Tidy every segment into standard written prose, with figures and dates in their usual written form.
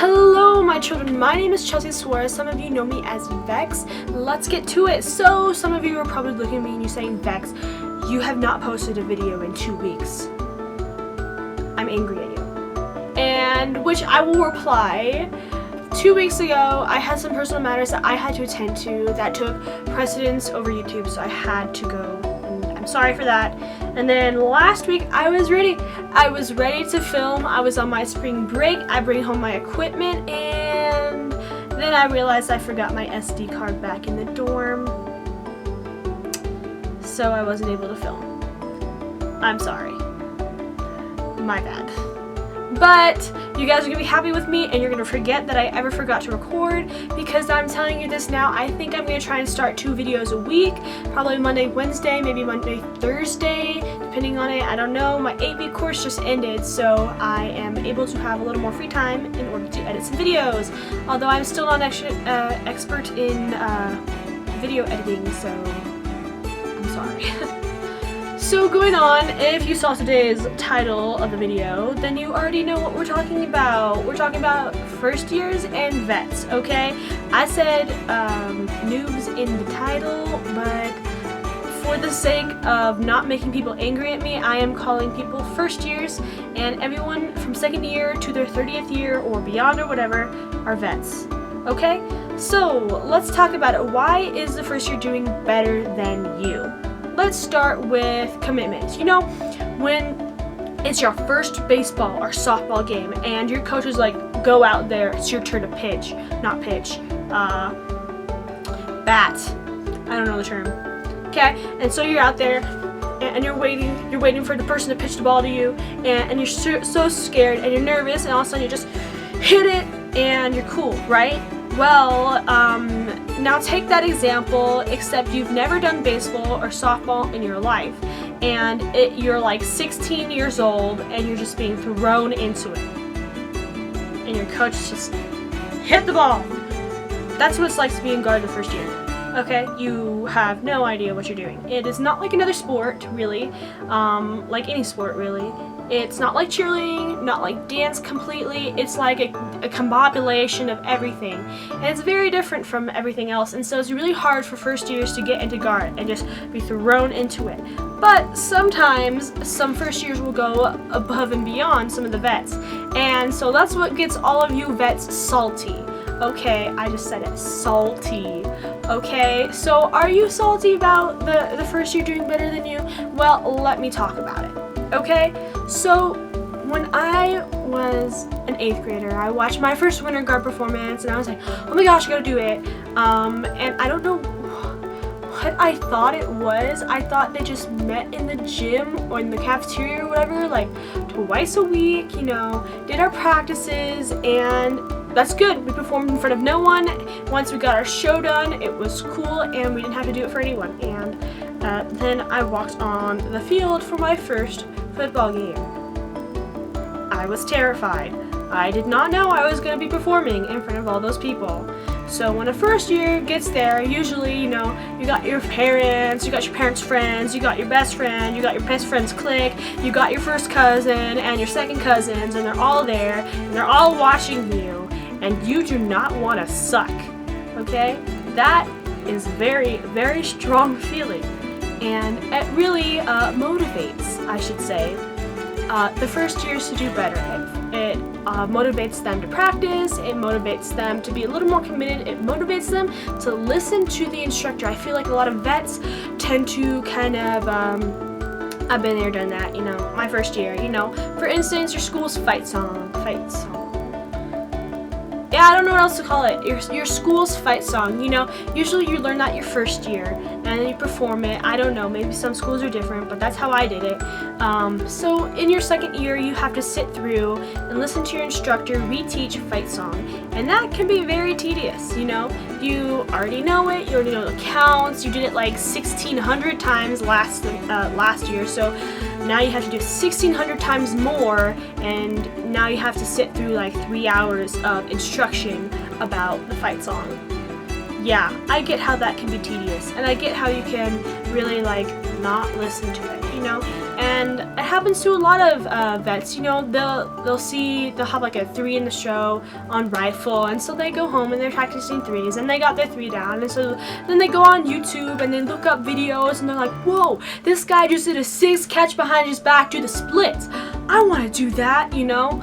Hello my children, my name is Chelsea Suarez. Some of you know me as Vex. Let's get to it. So some of you are probably looking at me and you're saying, Vex, you have not posted a video in 2 weeks. I'm angry at you. And which I will reply. 2 weeks ago, I had some personal matters that I had to attend to that took precedence over YouTube, so I had to go. And I'm sorry for that. And then last week, I was ready. I was ready to film. I was on my spring break. I bring home my equipment, and then I realized I forgot my SD card back in the dorm, so I wasn't able to film. I'm sorry. My bad. But you guys are going to be happy with me, and you're going to forget that I ever forgot to record, because I'm telling you this now. I think I'm going to try and start 2 videos a week, probably Monday, Wednesday, maybe Monday, Thursday, depending on it. I don't know. My 8-week course just ended, so I am able to have a little more free time in order to edit some videos, although I'm still not expert in video editing, so I'm sorry. So going on, if you saw today's title of the video, then you already know what we're talking about. We're talking about first years and vets, okay? I said noobs in the title, but for the sake of not making people angry at me, I am calling people first years, and everyone from second year to their 30th year or beyond or whatever are vets, okay? So let's talk about it. Why is the first year doing better than you? Let's start with commitment. You know, when it's your first baseball or softball game and your coach is like, go out there, it's your turn to pitch, not pitch, bat, I don't know the term, okay? And so you're out there and you're waiting for the person to pitch the ball to you, and you're so scared and you're nervous, and all of a sudden you just hit it and you're cool, right? Well, now take that example, except you've never done baseball or softball in your life, and you're like 16 years old and you're just being thrown into it, and your coach just hit the ball. That's what it's like to be in guard the first year. Okay, you have no idea what you're doing. It is not like another sport, really, like any sport, really. It's not like cheerleading, not like dance completely. It's like a combobulation of everything, and it's very different from everything else. And so it's really hard for first years to get into guard and just be thrown into it. But sometimes some first years will go above and beyond some of the vets, and so that's what gets all of you vets salty. Okay, I just said it, salty. Okay, so are you salty about the first year doing better than you? Well, let me talk about it. Okay, so when I was an 8th grader, I watched my first winter guard performance, and I was like, oh my gosh, I gotta do it. And I don't know what I thought it was. I thought they just met in the gym or in the cafeteria or whatever, like twice a week, you know, did our practices, and that's good. We performed in front of no one. Once we got our show done, it was cool, and we didn't have to do it for anyone. And then I walked on the field for my first football game. I was terrified. I did not know I was going to be performing in front of all those people. So when a first year gets there, usually, you know, you got your parents, you got your parents' friends, you got your best friend, you got your best friend's clique, you got your first cousin and your second cousins, and they're all there, and they're all watching you, and you do not want to suck, okay? That is very, very strong feeling, and it really motivates, I should say, the first years to do better. It motivates them to practice, it motivates them to be a little more committed, it motivates them to listen to the instructor. I feel like a lot of vets tend to kind of, I've been there, done that, you know, my first year, you know, for instance, your school's fight song. Yeah, I don't know what else to call it. Your school's fight song, you know, usually you learn that your first year, and then you perform it. I don't know, maybe some schools are different, but that's how I did it. So in your second year, you have to sit through and listen to your instructor reteach fight song, and that can be very tedious, you know. You already know it, you already know the counts, you did it like 1,600 times last year, so now you have to do 1,600 times more, and now you have to sit through like 3 hours of instruction about the fight song. yeah, I get how that can be tedious, and I get how you can really like not listen to it, you know. And it happens to a lot of vets, you know. They'll have like a 3 in the show on rifle, and so they go home and they're practicing 3s, and they got their 3 down, and so then they go on YouTube and they look up videos, and they're like, whoa, this guy just did a 6 catch behind his back, do the splits. I want to do that, you know.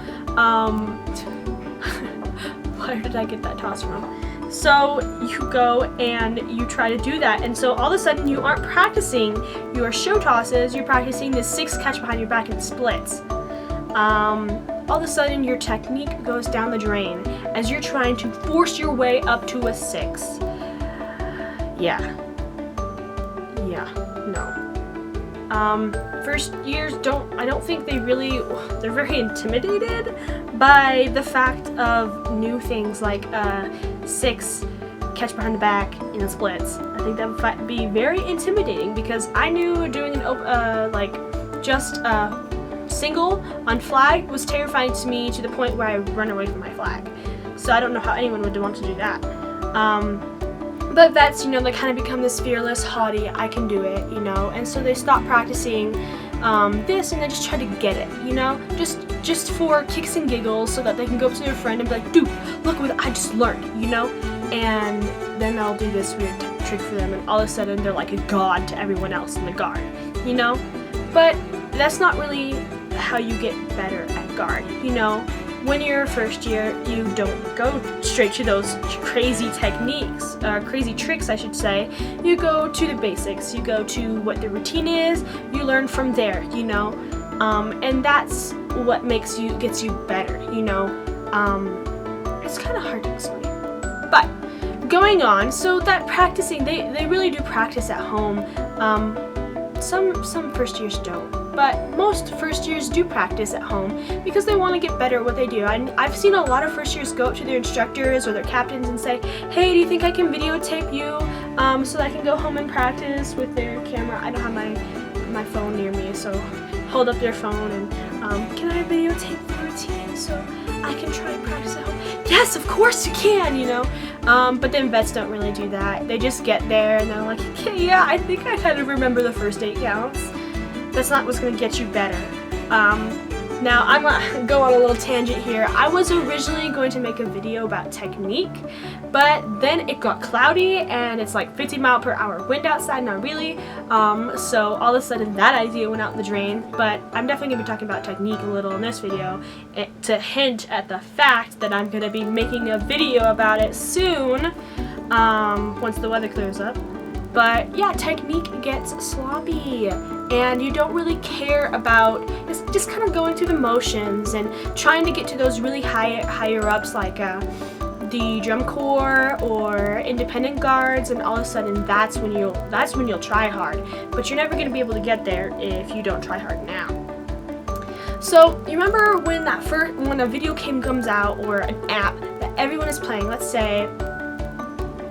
Where did I get that toss from? So you go and you try to do that, and so all of a sudden you aren't practicing your show tosses, you're practicing the 6 catch behind your back and splits. All of a sudden your technique goes down the drain as you're trying to force your way up to a 6. Yeah, no. First years I don't think they're very intimidated by the fact of new things like 6 catch behind the back in the splits. I think that would be very intimidating, because I knew doing an just single on flag was terrifying to me, to the point where I run away from my flag. So I don't know how anyone would want to do that. But vets, you know, they kind of become this fearless, haughty, I can do it, you know, and so they stop practicing this, and they just try to get it, you know, just for kicks and giggles, so that they can go up to their friend and be like, dude, look what I just learned, you know, and then they'll do this weird trick for them, and all of a sudden they're like a god to everyone else in the guard, you know. But that's not really how you get better at guard, you know. When you're first year, you don't go straight to those crazy techniques, crazy tricks I should say. You go to the basics, you go to what the routine is, you learn from there, you know, and that's what gets you better, you know. It's kind of hard to explain. But going on, so that practicing, they really do practice at home. Some first years don't. But most first years do practice at home because they want to get better at what they do. I've seen a lot of first years go up to their instructors or their captains and say, hey, do you think I can videotape you so that I can go home and practice with their camera? I don't have my phone near me, so hold up their phone and can I videotape the routine so I can try and practice at home? Yes, of course you can, you know. But then vets don't really do that. They just get there and they're like, okay, yeah, I think I kind of remember the first 8 counts. That's not what's going to get you better. Now, I'm going to go on a little tangent here. I was originally going to make a video about technique, but then it got cloudy and it's like 50-mile-per-hour wind outside, not really. So all of a sudden that idea went out the drain, but I'm definitely going to be talking about technique a little in this video to hint at the fact that I'm going to be making a video about it soon, once the weather clears up. But yeah, technique gets sloppy, and you don't really care about just kind of going through the motions and trying to get to those really higher ups like the drum corps or independent guards, and all of a sudden that's when you'll try hard. But you're never going to be able to get there if you don't try hard now. So you remember when when a video game comes out or an app that everyone is playing, let's say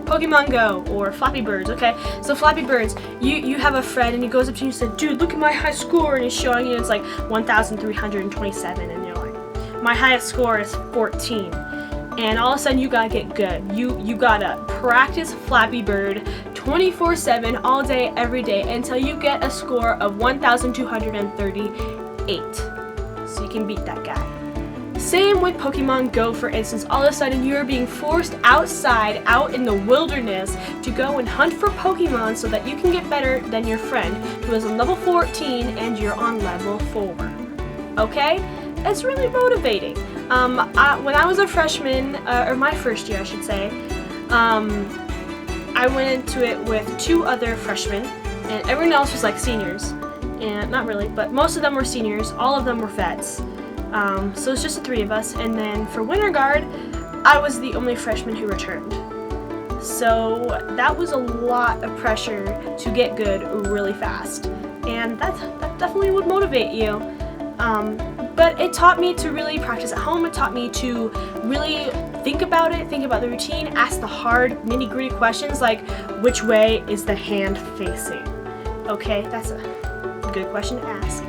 Pokemon Go or Flappy Birds, okay? So Flappy Birds, you have a friend and he goes up to you and says, dude, look at my high score, and he's showing you it's like 1,327, and you're like, my highest score is 14. And all of a sudden you gotta get good. You gotta practice Flappy Bird 24/7 all day, every day until you get a score of 1,238. So you can beat that guy. Same with Pokemon Go, for instance. All of a sudden you're being forced outside, out in the wilderness, to go and hunt for Pokemon so that you can get better than your friend who is on level 14 and you're on level 4. Okay? It's really motivating. When I was a freshman, or my first year I should say, I went into it with 2 other freshmen, and everyone else was like seniors. And not really, but most of them were seniors, all of them were vets. So it's just the 3 of us, and then for Winter Guard, I was the only freshman who returned. So that was a lot of pressure to get good really fast, and that definitely would motivate you. But it taught me to really practice at home. It taught me to really think about it, think about the routine, ask the hard, nitty-gritty questions like, which way is the hand facing? Okay, that's a good question to ask.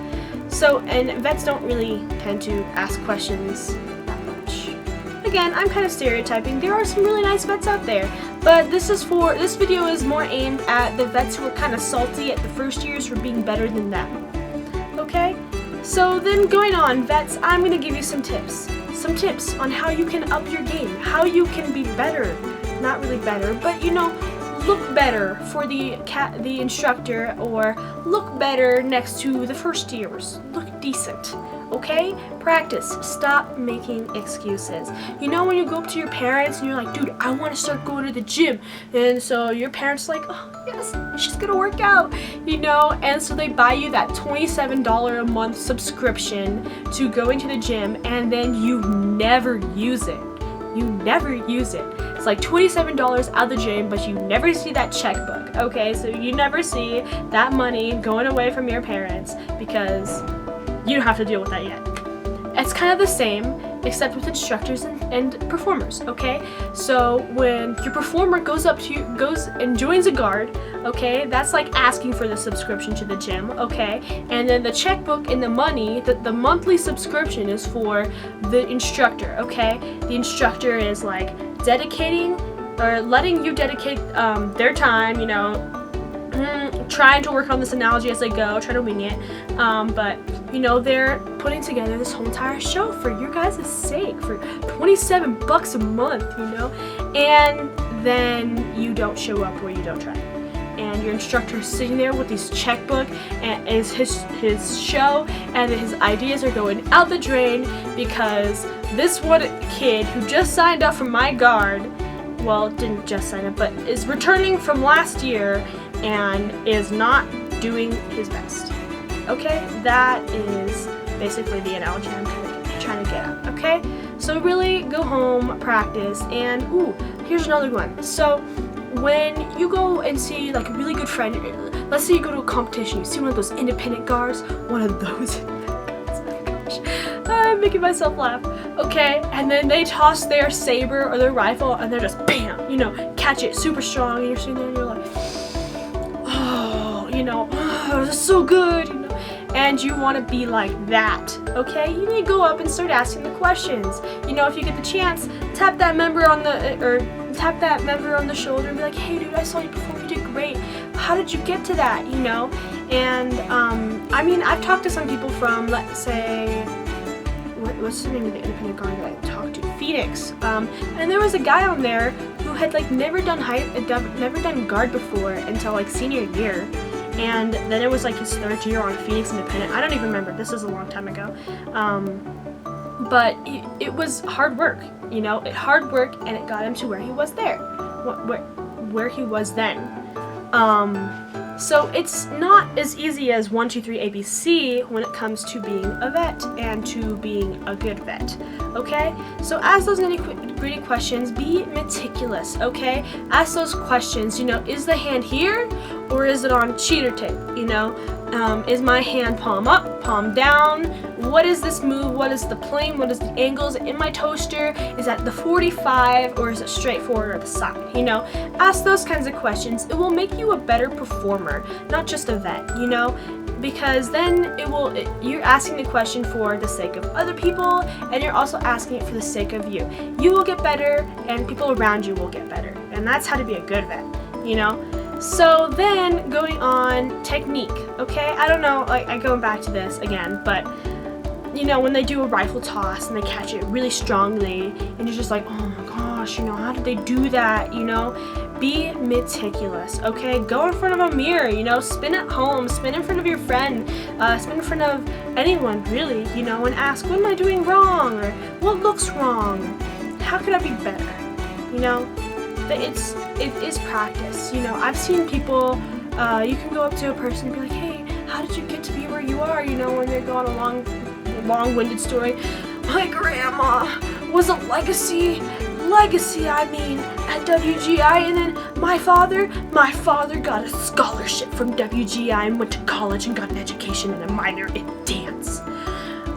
So, and vets don't really tend to ask questions that much. Again, I'm kind of stereotyping. There are some really nice vets out there, But this video is more aimed at the vets who are kind of salty at the first years for being better than them. Okay? So then going on, vets, I'm going to give you some tips. Some tips on how you can up your game, how you can be better. Not really better, but look better for the instructor, or look better next to the first years. Look decent. Okay? Practice. Stop making excuses. When you go up to your parents and you're like, dude, I want to start going to the gym. And so your parents are like, oh, yes, she's going to work out. And so they buy you that $27 a month subscription to go into the gym, and then you never use it. You never use it. It's like $27 out of the gym, but you never see that checkbook. Okay? So you never see that money going away from your parents because you don't have to deal with that yet. It's kind of the same, except with instructors and performers, okay? So when your performer goes and joins a guard, okay, that's like asking for the subscription to the gym, okay? And then the checkbook and the money, the monthly subscription is for the instructor, okay? The instructor is like dedicating or letting you dedicate their time, trying to work on this analogy as they go, trying to wing it, but they're putting together this whole entire show for your guys' sake for $27 a month, and then you don't show up or you don't try. And your instructor is sitting there with his checkbook and is his show, and his ideas are going out the drain because this one kid who just signed up for my guard, well, didn't just sign up, but is returning from last year and is not doing his best. Okay? That is basically the analogy I'm trying to get at. Okay? So really go home, practice, and here's another one. So when you go and see like a really good friend, let's say you go to a competition, you see one of those independent guards, one of those. Oh my gosh, I'm making myself laugh. Okay, and then they toss their saber or their rifle, and they're just bam, catch it super strong, and you're sitting there and you're like, oh, this is so good, and you want to be like that, okay? You need to go up and start asking the questions. If you get the chance, tap that member on the shoulder and be like, hey dude, I saw you perform, you did great. How did you get to that, And I've talked to some people from, let's say, what's the name of the independent guard that I talked to? Phoenix. And there was a guy on there who had never done guard before until like senior year. And then it was like his third year on Phoenix Independent. I don't even remember. This is a long time ago. But it was hard work, hard work, and it got him to where he was there, where he was then. So it's not as easy as 1, 2, 3, ABC when it comes to being a vet and to being a good vet, okay? So ask those nitty-gritty questions, be meticulous, okay? Ask those questions, is the hand here or is it on cheater tape, is my hand palm up, palm down? What is this move? What is the plane? What is the angles in my toaster? Is that the 45 or is it straight forward or the side? Ask those kinds of questions. It will make you a better performer, not just a vet, because then you're asking the question for the sake of other people, and you're also asking it for the sake of you. You will get better, and people around you will get better, and that's how to be a good vet, So then going on technique, okay? I don't know, I'm going back to this again, but when they do a rifle toss and they catch it really strongly, and you're just like, oh my gosh, how did they do that? Be meticulous, okay? Go in front of a mirror, spin at home, spin in front of your friend, spin in front of anyone, really, and ask, what am I doing wrong? Or what looks wrong? How could I be better? It is practice. I've seen people, you can go up to a person and be like, hey, how did you get to be where you are? When they're going a long-winded story. My grandma was a legacy, at WGI, and then my father got a scholarship from WGI and went to college and got an education and a minor in dance.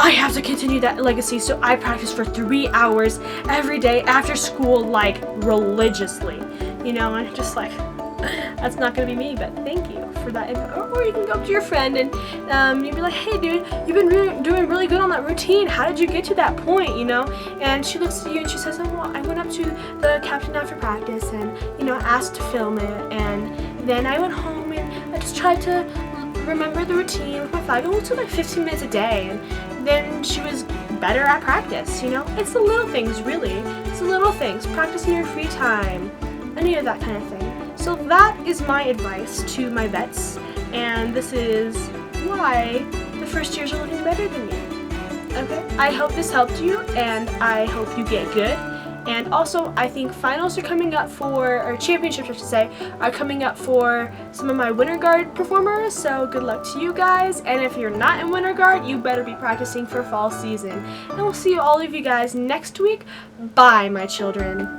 I have to continue that legacy, so I practice for 3 hours every day after school, religiously, and just that's not gonna be me, but thank you for that input. Or you can go up to your friend and you'd be like, hey dude, you've been doing really good on that routine. How did you get to that point, you know? And she looks at you and she says, oh, well, I went up to the captain after practice and, you know, asked to film it. And then I went home and I just tried to remember the routine with my flag. It only took like 15 minutes a day. And then she was better at practice, you know? It's the little things, really. It's the little things. Practice in your free time. Any of that kind of thing. So that is my advice to my vets. And this is why the first years are looking better than you. Okay? I hope this helped you, and I hope you get good. And also, I think finals are coming up for, or championships I should say, are coming up for some of my Winter Guard performers, so good luck to you guys. And if you're not in Winter Guard, you better be practicing for fall season. And we'll see all of you guys next week. Bye, my children.